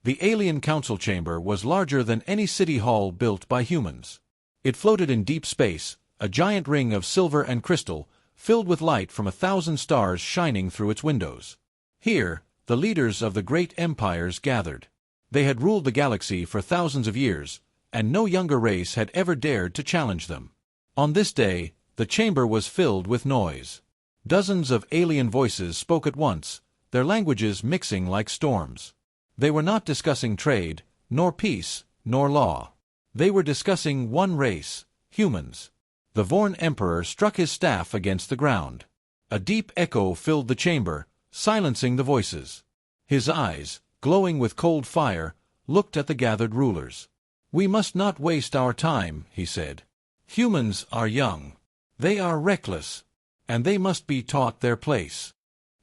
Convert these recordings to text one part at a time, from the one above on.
The alien council chamber was larger than any city hall built by humans. It floated in deep space, a giant ring of silver and crystal, filled with light from 1,000 stars shining through its windows. Here, the leaders of the great empires gathered. They had ruled the galaxy for thousands of years, and no younger race had ever dared to challenge them. On this day, the chamber was filled with noise. Dozens of alien voices spoke at once, their languages mixing like storms. They were not discussing trade, nor peace, nor law. They were discussing one race, humans. The Vorn Emperor struck his staff against the ground. A deep echo filled the chamber, silencing the voices. His eyes, glowing with cold fire, looked at the gathered rulers. "We must not waste our time," he said. "Humans are young. They are reckless, and they must be taught their place."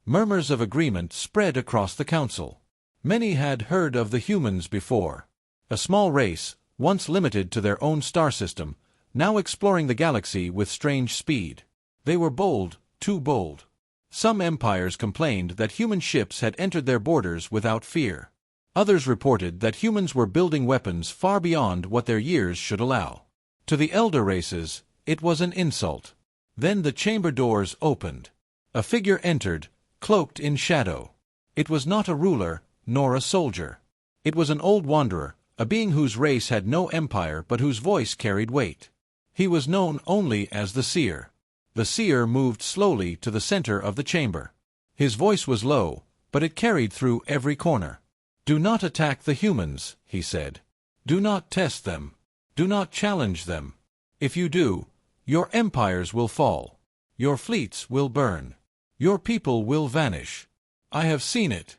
Murmurs of agreement spread across the council. Many had heard of the humans before. A small race, once limited to their own star system, now exploring the galaxy with strange speed. They were bold, too bold. Some empires complained that human ships had entered their borders without fear. Others reported that humans were building weapons far beyond what their years should allow. To the elder races, it was an insult. Then the chamber doors opened. A figure entered, cloaked in shadow. It was not a ruler, nor a soldier. It was an old wanderer, a being whose race had no empire but whose voice carried weight. He was known only as the seer. The seer moved slowly to the center of the chamber. His voice was low, but it carried through every corner. "Do not attack the humans," he said. "Do not test them. Do not challenge them. If you do, your empires will fall. Your fleets will burn. Your people will vanish. I have seen it.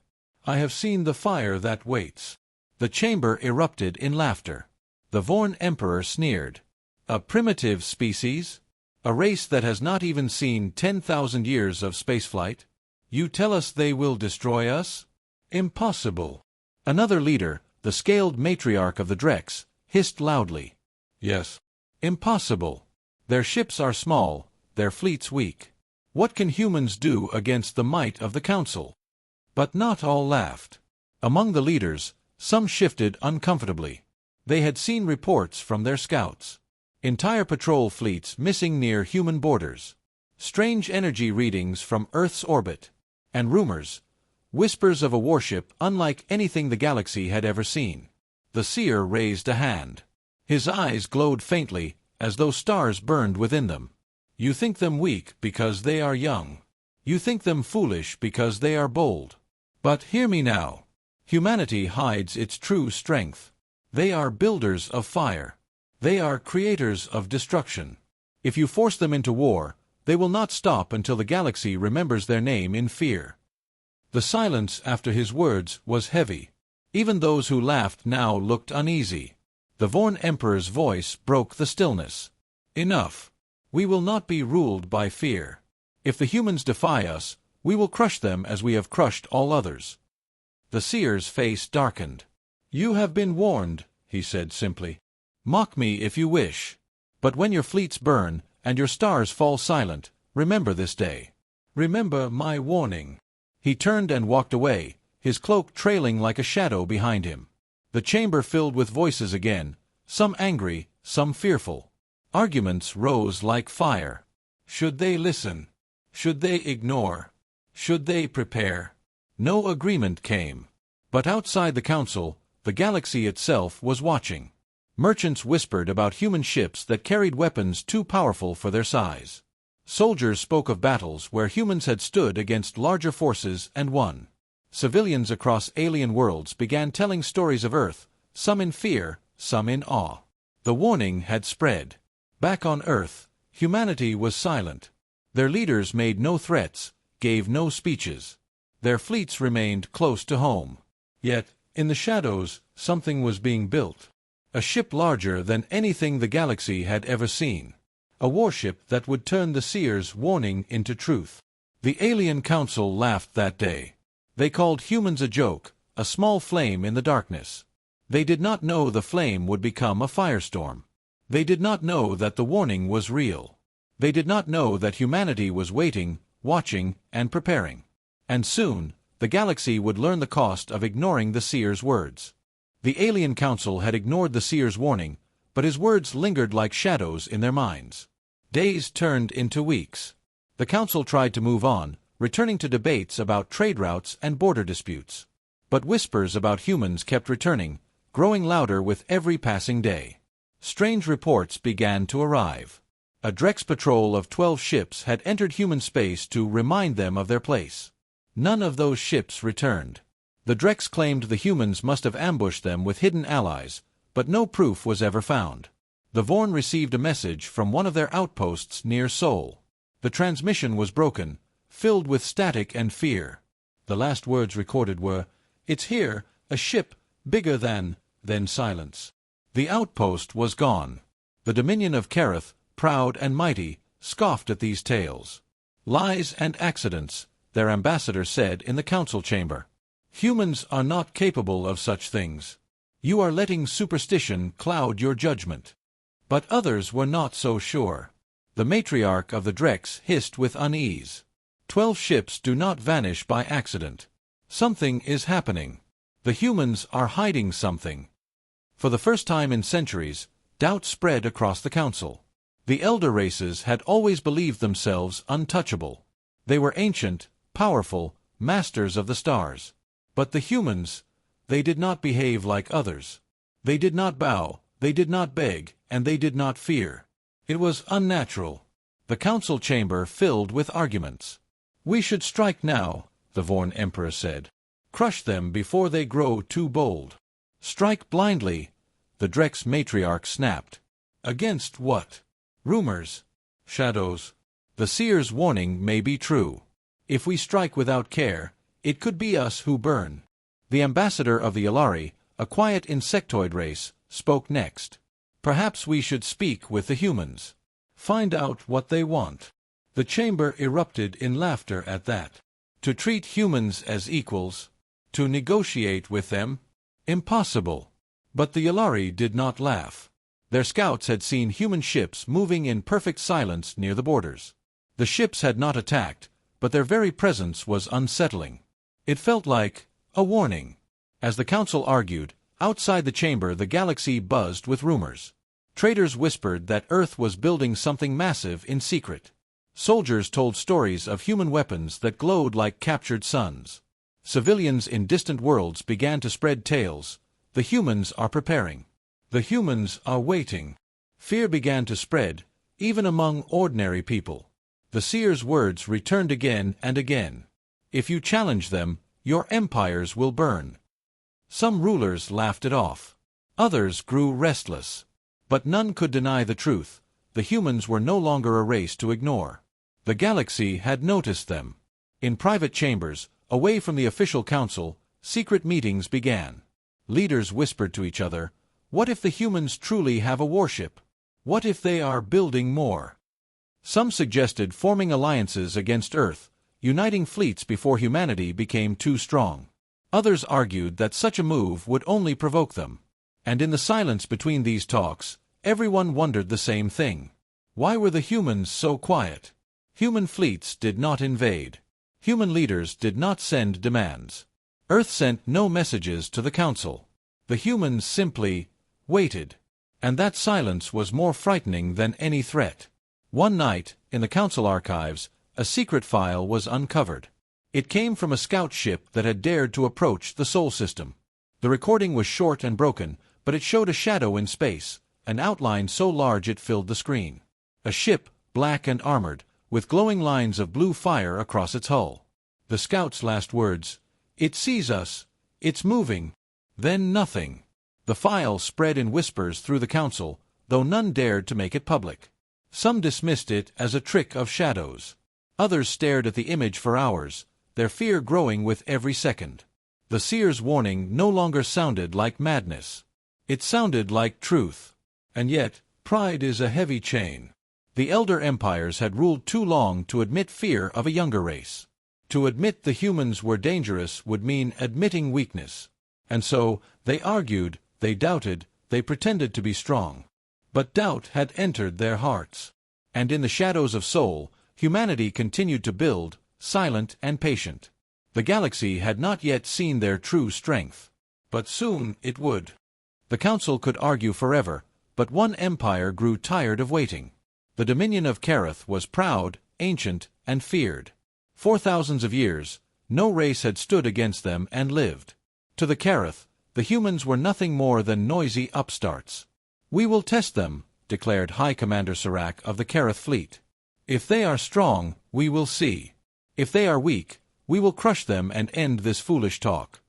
I have seen the fire that waits." The chamber erupted in laughter. The Vorn Emperor sneered. "A primitive species? A race that has not even seen 10,000 years of spaceflight? You tell us they will destroy us? Impossible." Another leader, the scaled matriarch of the Drex, hissed loudly. "Yes. Impossible. Their ships are small, their fleets weak. What can humans do against the might of the Council?" But not all laughed. Among the leaders, some shifted uncomfortably. They had seen reports from their scouts. Entire patrol fleets missing near human borders. Strange energy readings from Earth's orbit. And rumors, whispers of a warship unlike anything the galaxy had ever seen. The seer raised a hand. His eyes glowed faintly, as though stars burned within them. "You think them weak because they are young. You think them foolish because they are bold. But hear me now. Humanity hides its true strength. They are builders of fire. They are creators of destruction. If you force them into war, they will not stop until the galaxy remembers their name in fear." The silence after his words was heavy. Even those who laughed now looked uneasy. The Vorn Emperor's voice broke the stillness. "Enough. We will not be ruled by fear. If the humans defy us, we will crush them as we have crushed all others." The seer's face darkened. "You have been warned," he said simply. "Mock me if you wish. But when your fleets burn, and your stars fall silent, remember this day. Remember my warning." He turned and walked away, his cloak trailing like a shadow behind him. The chamber filled with voices again, some angry, some fearful. Arguments rose like fire. Should they listen? Should they ignore? Should they prepare? No agreement came. But outside the council, the galaxy itself was watching. Merchants whispered about human ships that carried weapons too powerful for their size. Soldiers spoke of battles where humans had stood against larger forces and won. Civilians across alien worlds began telling stories of Earth, some in fear, some in awe. The warning had spread. Back on Earth, humanity was silent. Their leaders made no threats, gave no speeches. Their fleets remained close to home. Yet, in the shadows, something was being built. A ship larger than anything the galaxy had ever seen. A warship that would turn the seer's warning into truth. The alien council laughed that day. They called humans a joke, a small flame in the darkness. They did not know the flame would become a firestorm. They did not know that the warning was real. They did not know that humanity was waiting, watching, and preparing. And soon, the galaxy would learn the cost of ignoring the seer's words. The alien council had ignored the seer's warning, but his words lingered like shadows in their minds. Days turned into weeks. The council tried to move on, returning to debates about trade routes and border disputes. But whispers about humans kept returning, growing louder with every passing day. Strange reports began to arrive. A Drex patrol of 12 ships had entered human space to remind them of their place. None of those ships returned. The Drex claimed the humans must have ambushed them with hidden allies, but no proof was ever found. The Vorn received a message from one of their outposts near Sol. The transmission was broken, filled with static and fear. The last words recorded were, "It's here, a ship, bigger than," then silence. The outpost was gone. The Dominion of Kareth, proud and mighty, scoffed at these tales. Lies and accidents, their ambassador said in the council chamber. Humans are not capable of such things. You are letting superstition cloud your judgment. But others were not so sure. The matriarch of the Drex hissed with unease. 12 ships do not vanish by accident. Something is happening. The humans are hiding something. For the first time in centuries, doubt spread across the council. The elder races had always believed themselves untouchable. They were ancient, powerful, masters of the stars. But the humans, they did not behave like others. They did not bow, they did not beg, and they did not fear. It was unnatural. The council chamber filled with arguments. "We should strike now," the Vorn Emperor said. "Crush them before they grow too bold." "Strike blindly," the Drex matriarch snapped. "Against what? Rumors? Shadows? The seer's warning may be true. If we strike without care, it could be us who burn." The ambassador of the Ilari, a quiet insectoid race, spoke next. "Perhaps we should speak with the humans. Find out what they want." The chamber erupted in laughter at that. To treat humans as equals? To negotiate with them? Impossible. But the Ilari did not laugh. Their scouts had seen human ships moving in perfect silence near the borders. The ships had not attacked, but their very presence was unsettling. It felt like a warning. As the council argued, outside the chamber the galaxy buzzed with rumors. Traders whispered that Earth was building something massive in secret. Soldiers told stories of human weapons that glowed like captured suns. Civilians in distant worlds began to spread tales. The humans are preparing. The humans are waiting. Fear began to spread, even among ordinary people. The seer's words returned again and again. If you challenge them, your empires will burn. Some rulers laughed it off. Others grew restless. But none could deny the truth. The humans were no longer a race to ignore. The galaxy had noticed them. In private chambers, away from the official council, secret meetings began. Leaders whispered to each other, "What if the humans truly have a warship? What if they are building more?" Some suggested forming alliances against Earth, uniting fleets before humanity became too strong. Others argued that such a move would only provoke them. And in the silence between these talks, everyone wondered the same thing. Why were the humans so quiet? Human fleets did not invade. Human leaders did not send demands. Earth sent no messages to the council. The humans simply waited. And that silence was more frightening than any threat. One night, in the council archives, a secret file was uncovered. It came from a scout ship that had dared to approach the Sol system. The recording was short and broken, but it showed a shadow in space, an outline so large it filled the screen. A ship, black and armored, with glowing lines of blue fire across its hull. The scout's last words, "It sees us. It's moving." Then nothing. The file spread in whispers through the council, though none dared to make it public. Some dismissed it as a trick of shadows. Others stared at the image for hours, their fear growing with every second. The seer's warning no longer sounded like madness. It sounded like truth. And yet, pride is a heavy chain. The elder empires had ruled too long to admit fear of a younger race. To admit the humans were dangerous would mean admitting weakness. And so, they argued, they doubted, they pretended to be strong. But doubt had entered their hearts. And in the shadows of Sol, humanity continued to build, silent and patient. The galaxy had not yet seen their true strength. But soon it would. The Council could argue forever, but one empire grew tired of waiting. The dominion of Kareth was proud, ancient, and feared. For thousands of years, no race had stood against them and lived. To the Kareth, the humans were nothing more than noisy upstarts. "We will test them," declared High Commander Serac of the Kareth fleet. "If they are strong, we will see. If they are weak, we will crush them and end this foolish talk."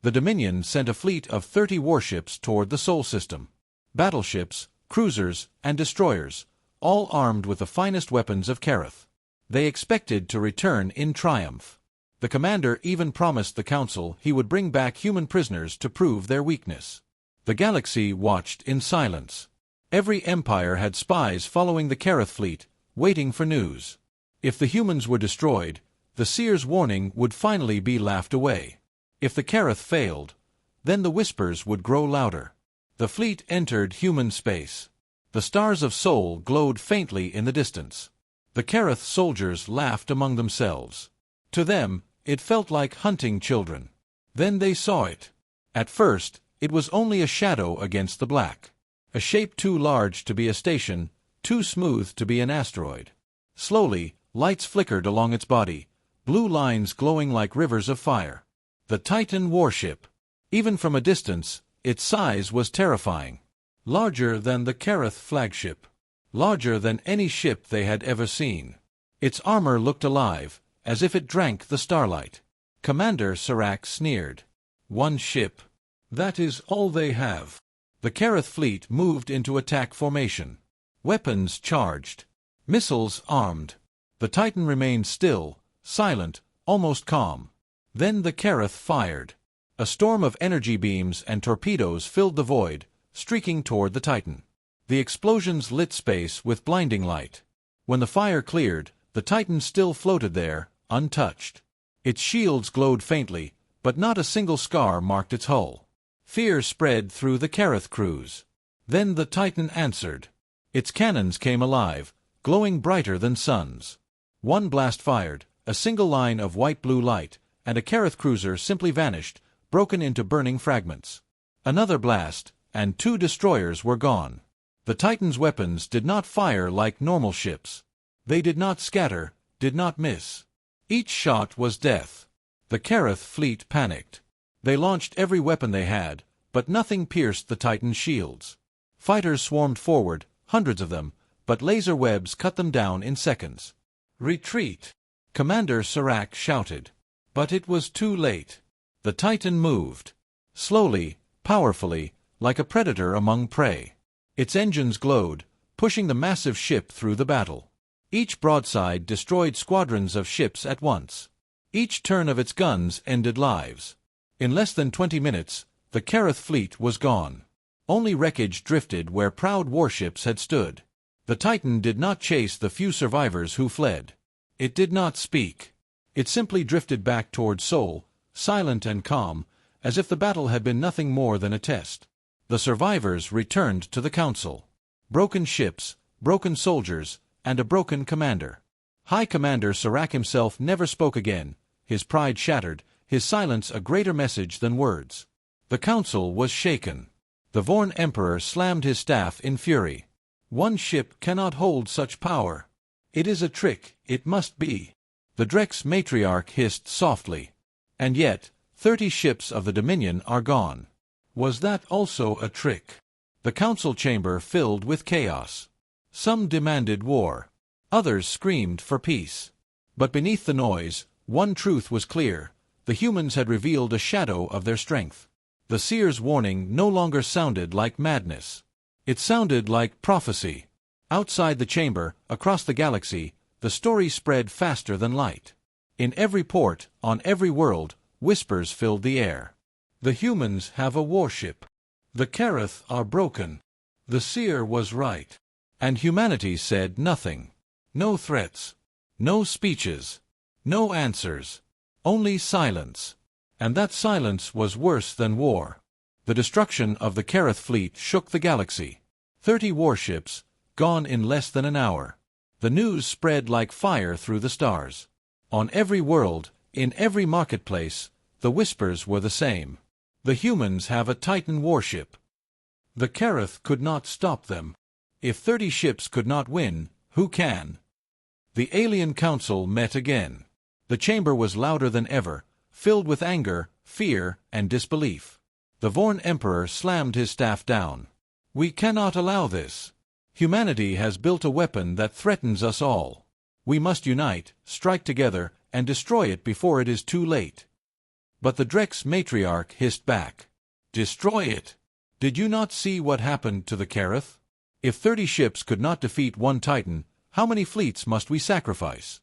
The Dominion sent a fleet of 30 warships toward the Sol system. Battleships, cruisers, and destroyers, all armed with the finest weapons of Kareth. They expected to return in triumph. The commander even promised the Council he would bring back human prisoners to prove their weakness. The galaxy watched in silence. Every empire had spies following the Kareth fleet, waiting for news. If the humans were destroyed, the seer's warning would finally be laughed away. If the Kareth failed, then the whispers would grow louder. The fleet entered human space. The stars of Sol glowed faintly in the distance. The Kareth soldiers laughed among themselves. To them, it felt like hunting children. Then they saw it. At first, it was only a shadow against the black. A shape too large to be a station, too smooth to be an asteroid. Slowly, lights flickered along its body, blue lines glowing like rivers of fire. The Titan warship. Even from a distance, its size was terrifying. Larger than the Kareth flagship. Larger than any ship they had ever seen. Its armor looked alive, as if it drank the starlight. Commander Serac sneered. "One ship. That is all they have." The Kareth fleet moved into attack formation. Weapons charged. Missiles armed. The Titan remained still, silent, almost calm. Then the Kareth fired. A storm of energy beams and torpedoes filled the void, streaking toward the Titan. The explosions lit space with blinding light. When the fire cleared, the Titan still floated there, untouched. Its shields glowed faintly, but not a single scar marked its hull. Fear spread through the Kareth crews. Then the Titan answered. Its cannons came alive, glowing brighter than suns. One blast fired, a single line of white-blue light, and a Kareth cruiser simply vanished, broken into burning fragments. Another blast, and 2 destroyers were gone. The Titan's weapons did not fire like normal ships. They did not scatter, did not miss. Each shot was death. The Kareth fleet panicked. They launched every weapon they had, but nothing pierced the Titan's shields. Fighters swarmed forward, hundreds of them, but laser webs cut them down in seconds. "Retreat!" Commander Serac shouted. But it was too late. The Titan moved. Slowly, powerfully, like a predator among prey. Its engines glowed, pushing the massive ship through the battle. Each broadside destroyed squadrons of ships at once. Each turn of its guns ended lives. In less than 20 minutes, the Kareth fleet was gone. Only wreckage drifted where proud warships had stood. The Titan did not chase the few survivors who fled. It did not speak. It simply drifted back toward Sol, silent and calm, as if the battle had been nothing more than a test. The survivors returned to the Council. Broken ships, broken soldiers, and a broken commander. High Commander Serac himself never spoke again, his pride shattered, his silence a greater message than words. The Council was shaken. The Vorn Emperor slammed his staff in fury. "One ship cannot hold such power. It is a trick, it must be." The Drex matriarch hissed softly. "And yet, 30 ships of the Dominion are gone. Was that also a trick?" The council chamber filled with chaos. Some demanded war. Others screamed for peace. But beneath the noise, one truth was clear. The humans had revealed a shadow of their strength. The seer's warning no longer sounded like madness. It sounded like prophecy. Outside the chamber, across the galaxy, the story spread faster than light. In every port, on every world, whispers filled the air. The humans have a warship. The Kareth are broken. The seer was right. And humanity said nothing. No threats. No speeches. No answers. Only silence. And that silence was worse than war. The destruction of the Kareth fleet shook the galaxy. 30 warships, gone in less than an hour. The news spread like fire through the stars. On every world, In every marketplace, the whispers were the same. The humans have a Titan warship. The Kareth could not stop them. If 30 ships could not win, who can? The alien council met again. The chamber was louder than ever, filled with anger, fear, and disbelief. The Vorn Emperor slammed his staff down. We cannot allow this. Humanity has built a weapon that threatens us all. We must unite, strike together, and destroy it before it is too late. But the Drex matriarch hissed back. Destroy it? Did you not see what happened to the Kareth? If 30 ships could not defeat one Titan, how many fleets must we sacrifice?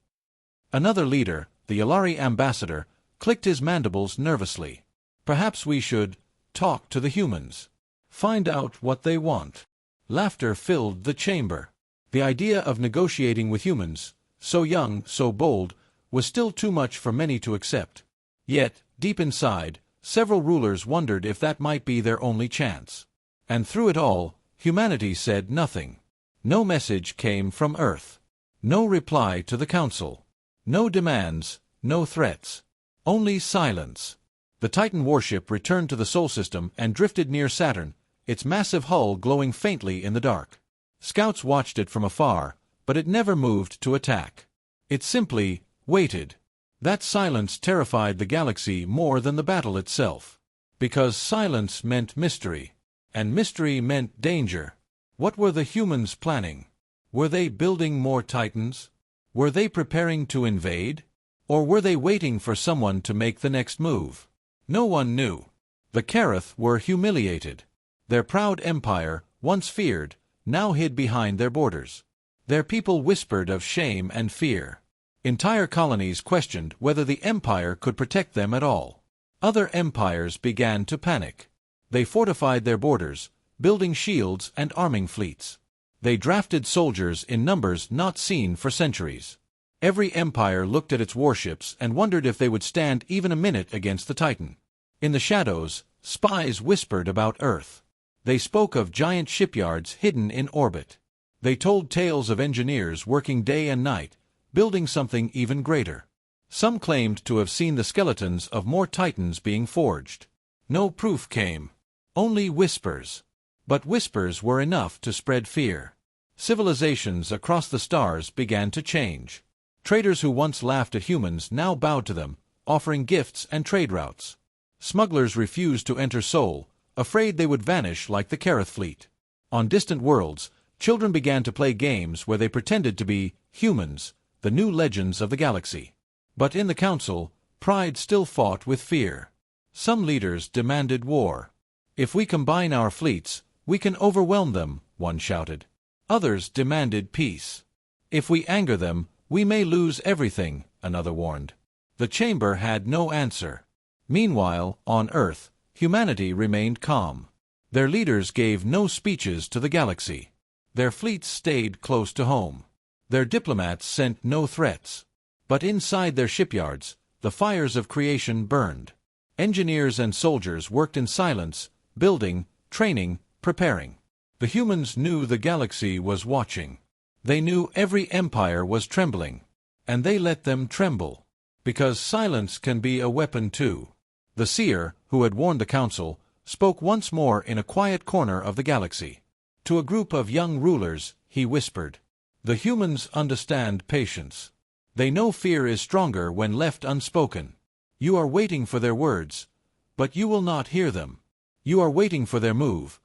Another leader, the Yalari ambassador, clicked his mandibles nervously. Perhaps we should talk to the humans. Find out what they want. Laughter filled the chamber. The idea of negotiating with humans, so young, so bold, was still too much for many to accept. Yet, deep inside, several rulers wondered if that might be their only chance. And through it all, humanity said nothing. No message came from Earth. No reply to the Council. No demands, no threats. Only silence. The Titan warship returned to the Sol system and drifted near Saturn, its massive hull glowing faintly in the dark. Scouts watched it from afar, but it never moved to attack. It simply waited. That silence terrified the galaxy more than the battle itself. Because silence meant mystery. And mystery meant danger. What were the humans planning? Were they building more Titans? Were they preparing to invade? Or were they waiting for someone to make the next move? No one knew. The Kareth were humiliated. Their proud empire, once feared, now hid behind their borders. Their people whispered of shame and fear. Entire colonies questioned whether the empire could protect them at all. Other empires began to panic. They fortified their borders, building shields and arming fleets. They drafted soldiers in numbers not seen for centuries. Every empire looked at its warships and wondered if they would stand even a minute against the Titan. In the shadows, spies whispered about Earth. They spoke of giant shipyards hidden in orbit. They told tales of engineers working day and night, building something even greater. Some claimed to have seen the skeletons of more Titans being forged. No proof came. Only whispers. But whispers were enough to spread fear. Civilizations across the stars began to change. Traders who once laughed at humans now bowed to them, offering gifts and trade routes. Smugglers refused to enter Sol, afraid they would vanish like the Kareth fleet. On distant worlds, children began to play games where they pretended to be humans, the new legends of the galaxy. But in the Council, pride still fought with fear. Some leaders demanded war. If we combine our fleets, we can overwhelm them, one shouted. Others demanded peace. If we anger them, we may lose everything, another warned. The chamber had no answer. Meanwhile, on Earth, humanity remained calm. Their leaders gave no speeches to the galaxy. Their fleets stayed close to home. Their diplomats sent no threats. But inside their shipyards, the fires of creation burned. Engineers and soldiers worked in silence, building, training, preparing. The humans knew the galaxy was watching. They knew every empire was trembling. And they let them tremble. Because silence can be a weapon too. The seer, who had warned the Council, spoke once more in a quiet corner of the galaxy. To a group of young rulers, he whispered, "The humans understand patience. They know fear is stronger when left unspoken. You are waiting for their words, but you will not hear them. You are waiting for their move,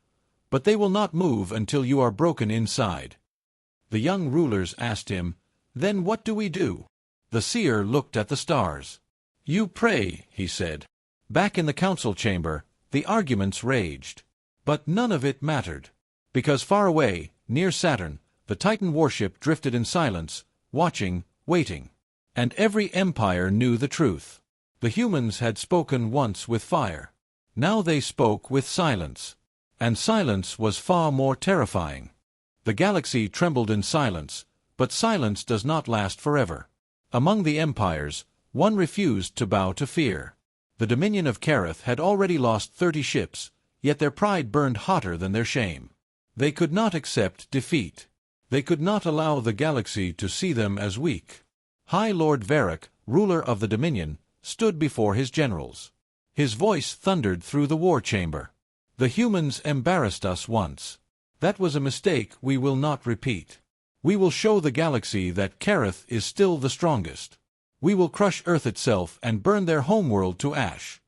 but they will not move until you are broken inside." The young rulers asked him, "Then what do we do?" The seer looked at the stars. "You pray," he said. Back in the Council chamber, the arguments raged. But none of it mattered. Because far away, near Saturn, the Titan warship drifted in silence, watching, waiting. And every empire knew the truth. The humans had spoken once with fire. Now they spoke with silence. And silence was far more terrifying. The galaxy trembled in silence, but silence does not last forever. Among the empires, one refused to bow to fear. The Dominion of Kareth had already lost 30 ships, yet their pride burned hotter than their shame. They could not accept defeat. They could not allow the galaxy to see them as weak. High Lord Varric, ruler of the Dominion, stood before his generals. His voice thundered through the war chamber. "The humans embarrassed us once. That was a mistake we will not repeat. We will show the galaxy that Kareth is still the strongest. We will crush Earth itself and burn their homeworld to ash."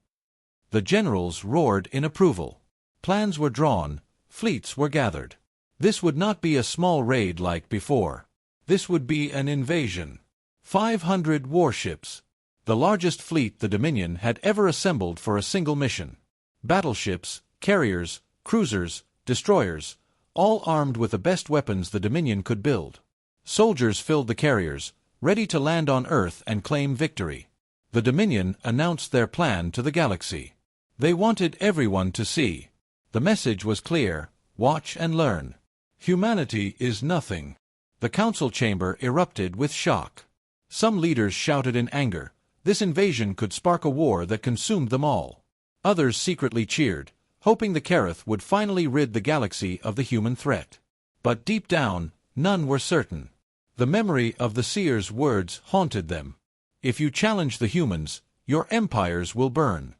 The generals roared in approval. Plans were drawn, fleets were gathered. This would not be a small raid like before. This would be an invasion. 500 warships. The largest fleet the Dominion had ever assembled for a single mission. Battleships, carriers, cruisers, destroyers, all armed with the best weapons the Dominion could build. Soldiers filled the carriers, ready to land on Earth and claim victory. The Dominion announced their plan to the galaxy. They wanted everyone to see. The message was clear: watch and learn. Humanity is nothing. The council chamber erupted with shock. Some leaders shouted in anger. This invasion could spark a war that consumed them all. Others secretly cheered, hoping the Kareth would finally rid the galaxy of the human threat. But deep down, none were certain. The memory of the seer's words haunted them. "If you challenge the humans, your empires will burn."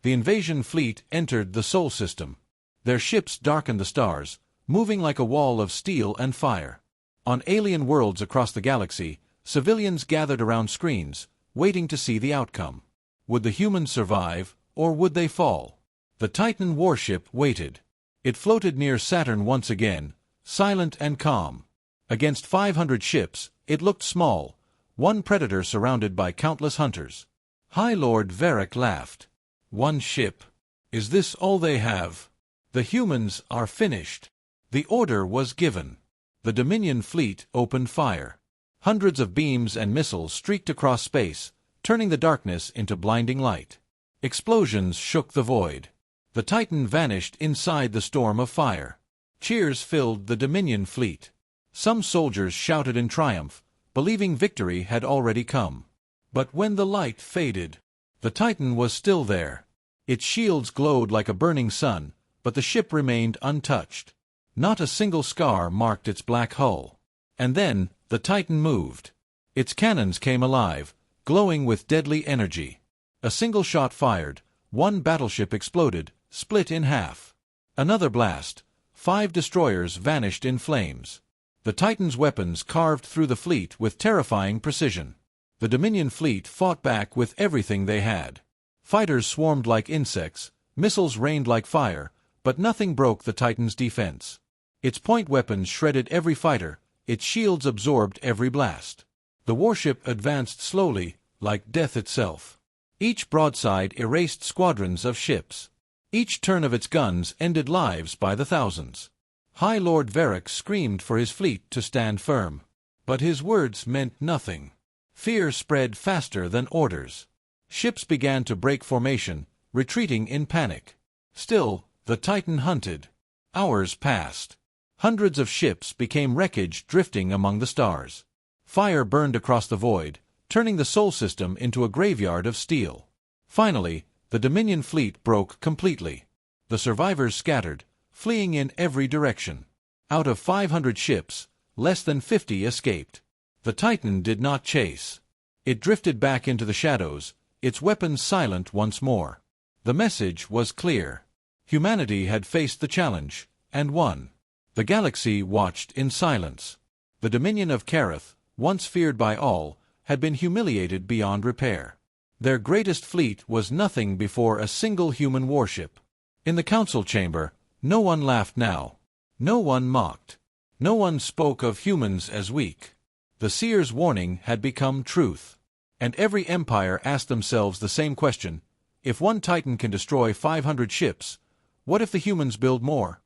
The invasion fleet entered the Sol system. Their ships darkened the stars, moving like a wall of steel and fire. On alien worlds across the galaxy, civilians gathered around screens, waiting to see the outcome. Would the humans survive, or would they fall? The Titan warship waited. It floated near Saturn once again, silent and calm. Against 500 ships, it looked small, one predator surrounded by countless hunters. High Lord Varric laughed. "One ship. Is this all they have? The humans are finished." The order was given. The Dominion fleet opened fire. Hundreds of beams and missiles streaked across space, turning the darkness into blinding light. Explosions shook the void. The Titan vanished inside the storm of fire. Cheers filled the Dominion fleet. Some soldiers shouted in triumph, believing victory had already come. But when the light faded, the Titan was still there. Its shields glowed like a burning sun, but the ship remained untouched. Not a single scar marked its black hull. And then, the Titan moved. Its cannons came alive, glowing with deadly energy. A single shot fired, one battleship exploded, split in half. Another blast, 5 destroyers vanished in flames. The Titan's weapons carved through the fleet with terrifying precision. The Dominion fleet fought back with everything they had. Fighters swarmed like insects, missiles rained like fire, but nothing broke the Titan's defense. Its point weapons shredded every fighter, its shields absorbed every blast. The warship advanced slowly, like death itself. Each broadside erased squadrons of ships. Each turn of its guns ended lives by the thousands. High Lord Varric screamed for his fleet to stand firm. But his words meant nothing. Fear spread faster than orders. Ships began to break formation, retreating in panic. Still, the Titan hunted. Hours passed. Hundreds of ships became wreckage drifting among the stars. Fire burned across the void, turning the Sol system into a graveyard of steel. Finally, the Dominion fleet broke completely. The survivors scattered, fleeing in every direction. Out of 500 ships, less than 50 escaped. The Titan did not chase. It drifted back into the shadows, its weapons silent once more. The message was clear. Humanity had faced the challenge, and won. The galaxy watched in silence. The Dominion of Kareth, once feared by all, had been humiliated beyond repair. Their greatest fleet was nothing before a single human warship. In the council chamber, no one laughed now. No one mocked. No one spoke of humans as weak. The seer's warning had become truth. And every empire asked themselves the same question: if one Titan can destroy 500 ships, what if the humans build more?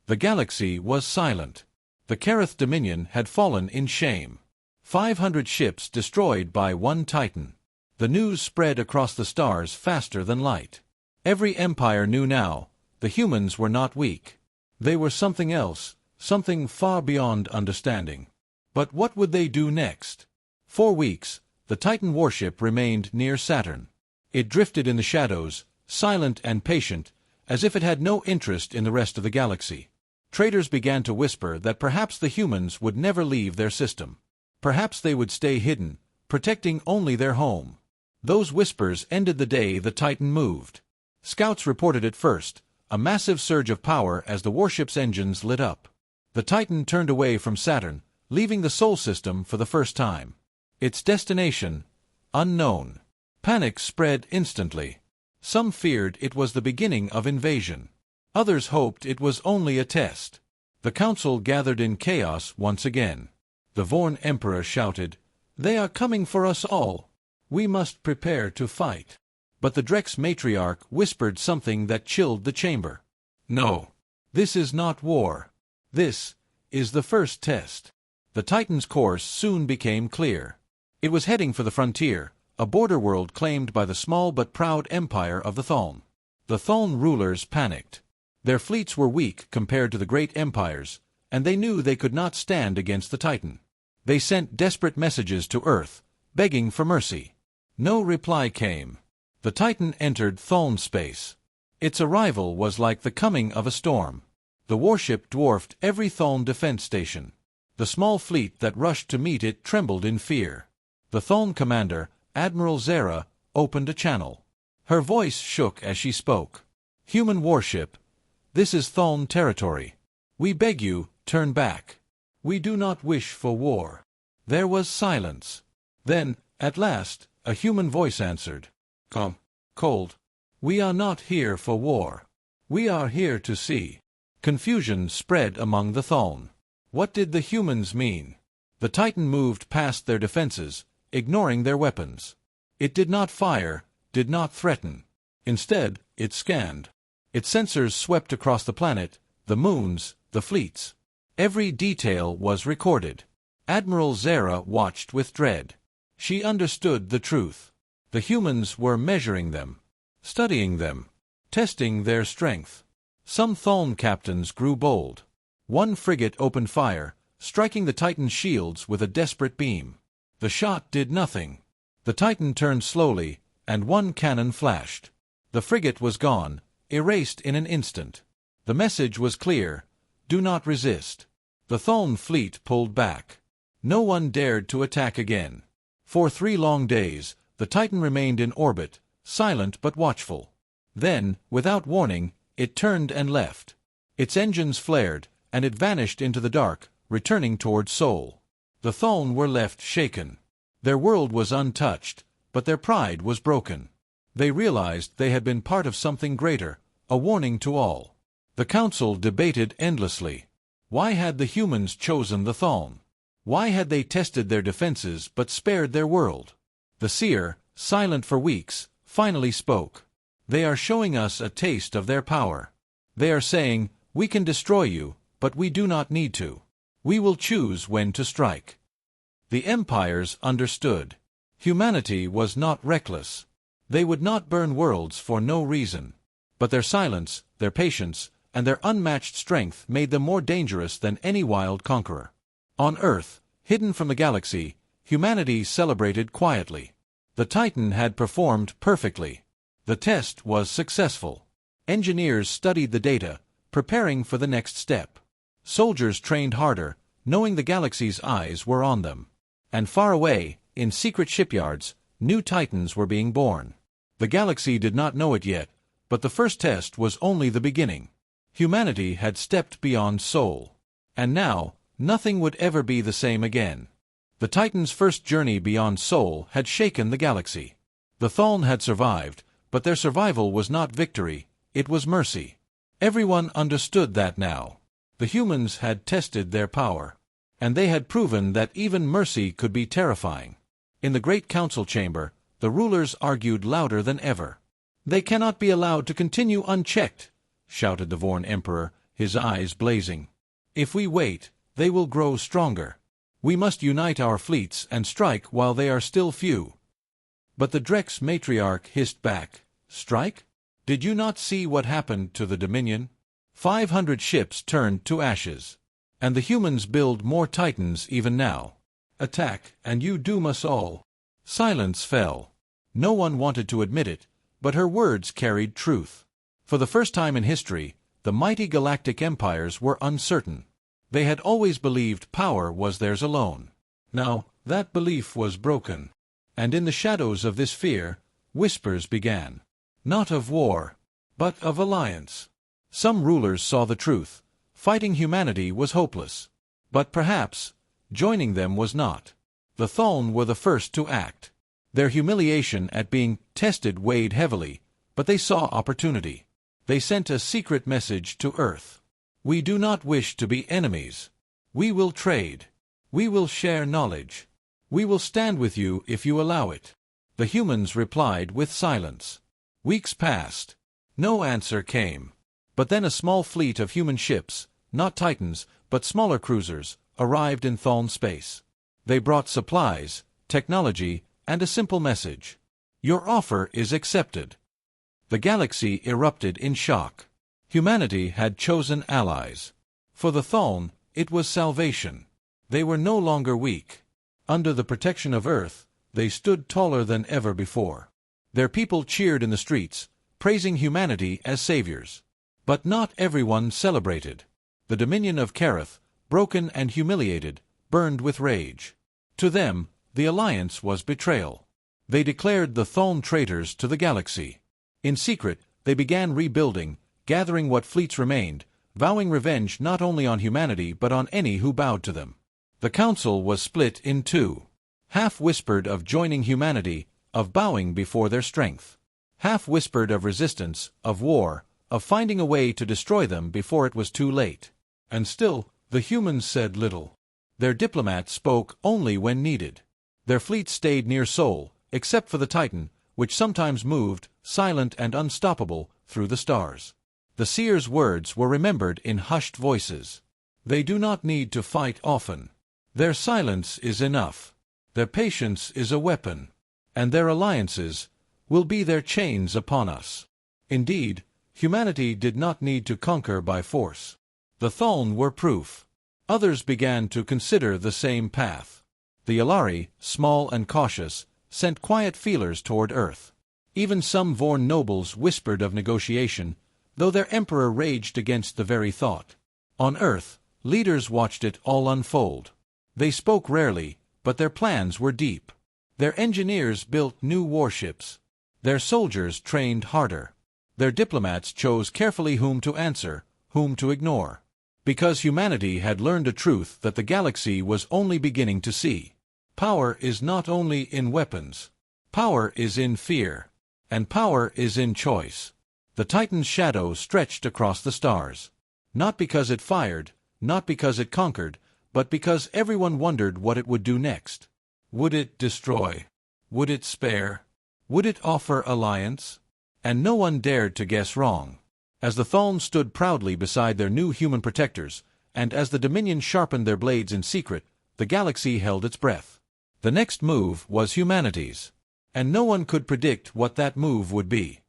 The galaxy was silent. The Kareth Dominion had fallen in shame. 500 ships destroyed by one Titan. The news spread across the stars faster than light. Every empire knew now, the humans were not weak. They were something else, something far beyond understanding. But what would they do next? For weeks, the Titan warship remained near Saturn. It drifted in the shadows, silent and patient, as if it had no interest in the rest of the galaxy. Traders began to whisper that perhaps the humans would never leave their system. Perhaps they would stay hidden, protecting only their home. Those whispers ended the day the Titan moved. Scouts reported it first, a massive surge of power as the warship's engines lit up. The Titan turned away from Saturn, leaving the Sol system for the first time. Its destination, unknown. Panic spread instantly. Some feared it was the beginning of invasion. Others hoped it was only a test. The council gathered in chaos once again. The Vorn Emperor shouted, "They are coming for us all. We must prepare to fight." But the Drex Matriarch whispered something that chilled the chamber. "No. This is not war. This is the first test." The Titan's course soon became clear. It was heading for the frontier, a border world claimed by the small but proud empire of the Thuln. The Thuln rulers panicked. Their fleets were weak compared to the great empires, and they knew they could not stand against the Titan. They sent desperate messages to Earth, begging for mercy. No reply came. The Titan entered Thuln space. Its arrival was like the coming of a storm. The warship dwarfed every Thuln defense station. The small fleet that rushed to meet it trembled in fear. The Thuln commander, Admiral Zera, opened a channel. Her voice shook as she spoke. "Human warship, this is Thuln territory. We beg you, turn back. We do not wish for war." There was silence. Then, at last, a human voice answered. "Come, cold. We are not here for war. We are here to see." Confusion spread among the Thuln. What did the humans mean? The Titan moved past their defenses, ignoring their weapons. It did not fire, did not threaten. Instead, it scanned. Its sensors swept across the planet, the moons, the fleets. Every detail was recorded. Admiral Zera watched with dread. She understood the truth. The humans were measuring them, studying them, testing their strength. Some Thuln captains grew bold. One frigate opened fire, striking the Titan's shields with a desperate beam. The shot did nothing. The Titan turned slowly, and one cannon flashed. The frigate was gone, erased in an instant. The message was clear: do not resist. The Thuln fleet pulled back. No one dared to attack again. For 3 long days, the Titan remained in orbit, silent but watchful. Then, without warning, it turned and left. Its engines flared, and it vanished into the dark, returning toward Sol. The Thuln were left shaken. Their world was untouched, but their pride was broken. They realized they had been part of something greater, a warning to all. The council debated endlessly. Why had the humans chosen the Thuln? Why had they tested their defenses but spared their world? The seer, silent for weeks, finally spoke. "They are showing us a taste of their power. They are saying, we can destroy you, but we do not need to. We will choose when to strike." The empires understood. Humanity was not reckless. They would not burn worlds for no reason. But their silence, their patience, and their unmatched strength made them more dangerous than any wild conqueror. On Earth, hidden from the galaxy, humanity celebrated quietly. The Titan had performed perfectly. The test was successful. Engineers studied the data, preparing for the next step. Soldiers trained harder, knowing the galaxy's eyes were on them. And far away, in secret shipyards, new Titans were being born. The galaxy did not know it yet, but the first test was only the beginning. Humanity had stepped beyond Sol. And now, nothing would ever be the same again. The Titan's first journey beyond Sol had shaken the galaxy. The Thuln had survived, but their survival was not victory, it was mercy. Everyone understood that now. The humans had tested their power. And they had proven that even mercy could be terrifying. In the great council chamber, the rulers argued louder than ever. "They cannot be allowed to continue unchecked," shouted the Vorn Emperor, his eyes blazing. "If we wait, they will grow stronger. We must unite our fleets and strike while they are still few." But the Drex Matriarch hissed back, "Strike? Did you not see what happened to the Dominion? 500 ships turned to ashes. And the humans build more Titans even now. Attack, and you doom us all." Silence fell. No one wanted to admit it, but her words carried truth. For the first time in history, the mighty galactic empires were uncertain. They had always believed power was theirs alone. Now, that belief was broken. And in the shadows of this fear, whispers began. Not of war, but of alliance. Some rulers saw the truth. Fighting humanity was hopeless. But perhaps, joining them was not. The Thuln were the first to act. Their humiliation at being tested weighed heavily, but they saw opportunity. They sent a secret message to Earth. We do not wish to be enemies. We will trade. We will share knowledge. We will stand with you if you allow it. The humans replied with silence. Weeks passed. No answer came. But then a small fleet of human ships, not Titans, but smaller cruisers, arrived in Thuln space. They brought supplies, technology, and a simple message. Your offer is accepted. The galaxy erupted in shock. Humanity had chosen allies. For the Thuln, it was salvation. They were no longer weak. Under the protection of Earth, they stood taller than ever before. Their people cheered in the streets, praising humanity as saviors. But not everyone celebrated. The dominion of Kareth, broken and humiliated, burned with rage. To them, the alliance was betrayal. They declared the Thuln traitors to the galaxy. In secret, they began rebuilding, gathering what fleets remained, vowing revenge not only on humanity but on any who bowed to them. The council was split in two. Half whispered of joining humanity, of bowing before their strength. Half whispered of resistance, of war, of finding a way to destroy them before it was too late. And still, the humans said little. Their diplomats spoke only when needed. Their fleet stayed near Sol, except for the Titan, which sometimes moved, silent and unstoppable, through the stars. The seer's words were remembered in hushed voices. They do not need to fight often. Their silence is enough. Their patience is a weapon. And their alliances will be their chains upon us. Indeed, humanity did not need to conquer by force. The Thuln were proof. Others began to consider the same path. The Yalari, small and cautious, sent quiet feelers toward Earth. Even some Vorn nobles whispered of negotiation, though their emperor raged against the very thought. On Earth, leaders watched it all unfold. They spoke rarely, but their plans were deep. Their engineers built new warships. Their soldiers trained harder. Their diplomats chose carefully whom to answer, whom to ignore. Because humanity had learned a truth that the galaxy was only beginning to see. Power is not only in weapons. Power is in fear. And power is in choice. The Titan's shadow stretched across the stars. Not because it fired, not because it conquered, but because everyone wondered what it would do next. Would it destroy? Would it spare? Would it offer alliance? And no one dared to guess wrong. As the Thuln stood proudly beside their new human protectors, and as the Dominion sharpened their blades in secret, the galaxy held its breath. The next move was humanity's. And no one could predict what that move would be.